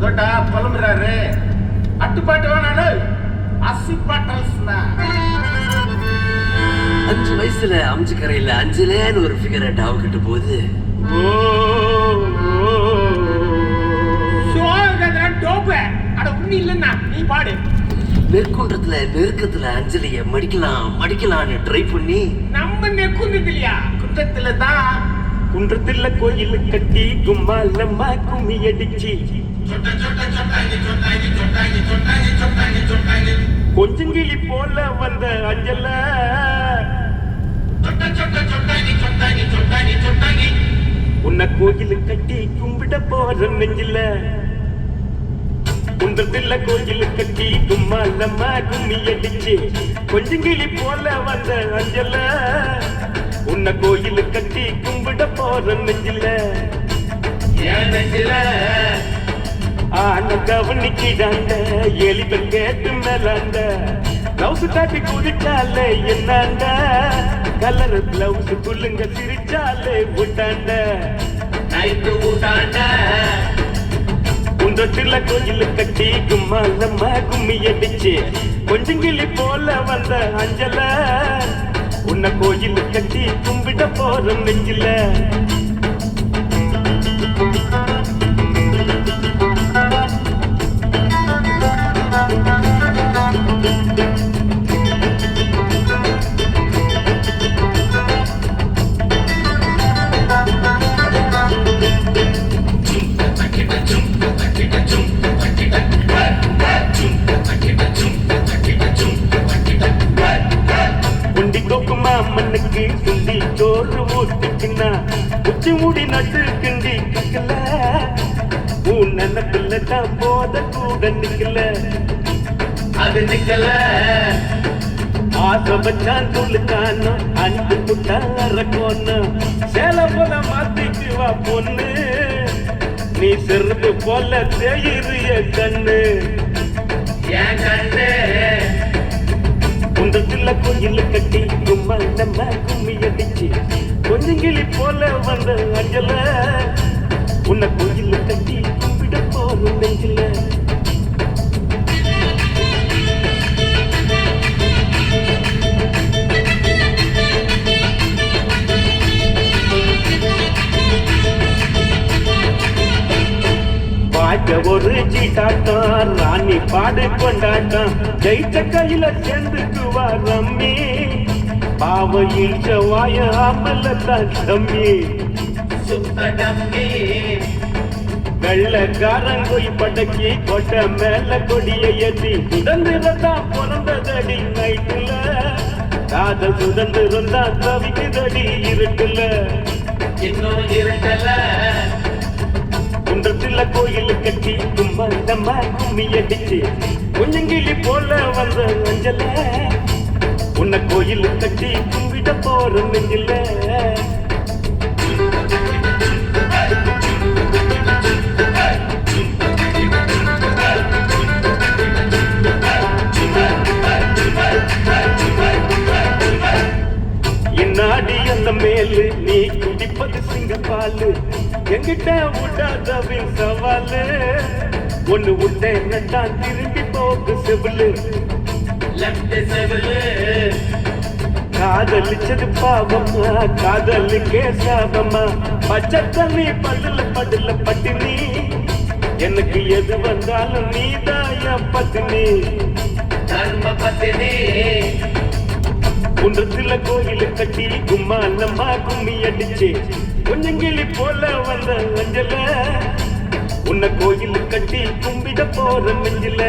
தோட்டா புலம்புறாரு. அட்டுப்பாட்டு வேணாடு அசிப்பாட்டல்ஸ்னா 5 வயசுல அம்ஜி கரையில அஞ்சலேன்னு ஒரு ஃபிகரை டாவுக்கிட்டு போகுது. நீ பாடு. நெற்குன்றத்துல நெருக்கத்துல அஞ்சலிய மடிக்கலாம்னு ட்ரை பண்ணி நம்ம நெக்குந்தது இல்லையா குன்றத்துல தான். குன்றத்துல கோயில் கட்டி கும்மாலம்மா கும்மி அடிச்சு கொஞ்சங்கிளி போல வந்த அஞ்சல உன்னை கோயில் கட்டி கும்பிட போற நெஞ்சில. குன்றத்துல கோயில் கட்டி கும்மாலம்மா கும்மி அடிச்சு கொஞ்சங்கிளி போல வந்த அஞ்சல உன்னை கோயில் கட்டி கும்பிட போற நெஞ்சில. ஏன் நெஞ்சில ஆன கவனிக்கிடாண்ட எலிகள் கேட்டு மேலாண்ட பிளவுஸ் காட்டி குதிச்சாலே என்னாண்ட கலர் பிளவுஸ் புல்லுங்க சிரிச்சாலே விட்டாண்ட நைட்டு விட்டாண்ட. குன்றத்துல கோயில் கட்டி கும்மாலம்மா கும்மி அடிச்சு கொஞ்சங்கிளி போல வந்த அஞ்சல உன்னை கோயில் கட்டி கும்பிட போற நெஞ்சில. மண்ணுக்கு சுண்டி சோறு ஊட்டுக்குன்னா உச்சி மூடி நட்டு கிண்டி கக்கல உன் நினைப்பில்ல தான் போத கூட நிக்கல அது நிக்கல. ஆசை வச்சான் துளுக்கானோ அன்பு புட்டாரக்கோன்னு சேலை போல மாத்திக்கு வா பொண்ணு நீ செருப்பு போல செய்யுறிய கண்ணு என் கண்ணு. குன்றத்துல கோயில் கட்டி கும்மாலம்மா கும்மி அடிச்சு கொஞ்சங்கிளி போல வந்த அஞ்சல உன்னை கோயில் கட்டி கும்பிட போற நெஞ்சில. ஒரு சீட்டாட்டம் ராணி பாடு கொண்டாட்டம் ஜெயிச்ச கையில சேர்ந்துக்குவா ரம்மி பாவ ஈழ்ச்ச வாய அமலத்தான் தம்மி வெள்ளக்காரங்கொய் படக்கி கொட்ட மேல கொடிய ஏற்றி சுதந்திரத்தான் பிறந்ததடி நைட்டுல காதல் சுதந்திரம் தான் தவிக்குதடி இருட்டுல இன்னும் இருட்டல. குன்றத்துல கோயில் கட்டி கும்மாலம்மா கும்மி அடிச்சு கொஞ்சங்கிளி போல வந்த அஞ்சல உன்னை கோயில் கட்டி கும்பிட போற நெஞ்சில. இன்னாடி அந்த மேலு நீ குடிப்பது சிங்கப்பாலு எங்கிட்ட விடாதவின் சவாலு ஒண்ணு விட்டேன் திரும்பி போக்கு செவிலு காதலிச்சது பாவமா காதலுக்கே சாபமா பச்சை தண்ணி பல்லுல படுல பட்டினி எனக்கு எது வந்தாலும் நீதான் பத்தினி தர்ம பத்தினி. குன்றத்துல கோயில் கட்டி கும்மாலம்மா கும்மி அடிச்சு கொஞ்சங்கிளி போல வந்த அஞ்சல உன்னை கோயில் கட்டி கும்பிட போற நெஞ்சில.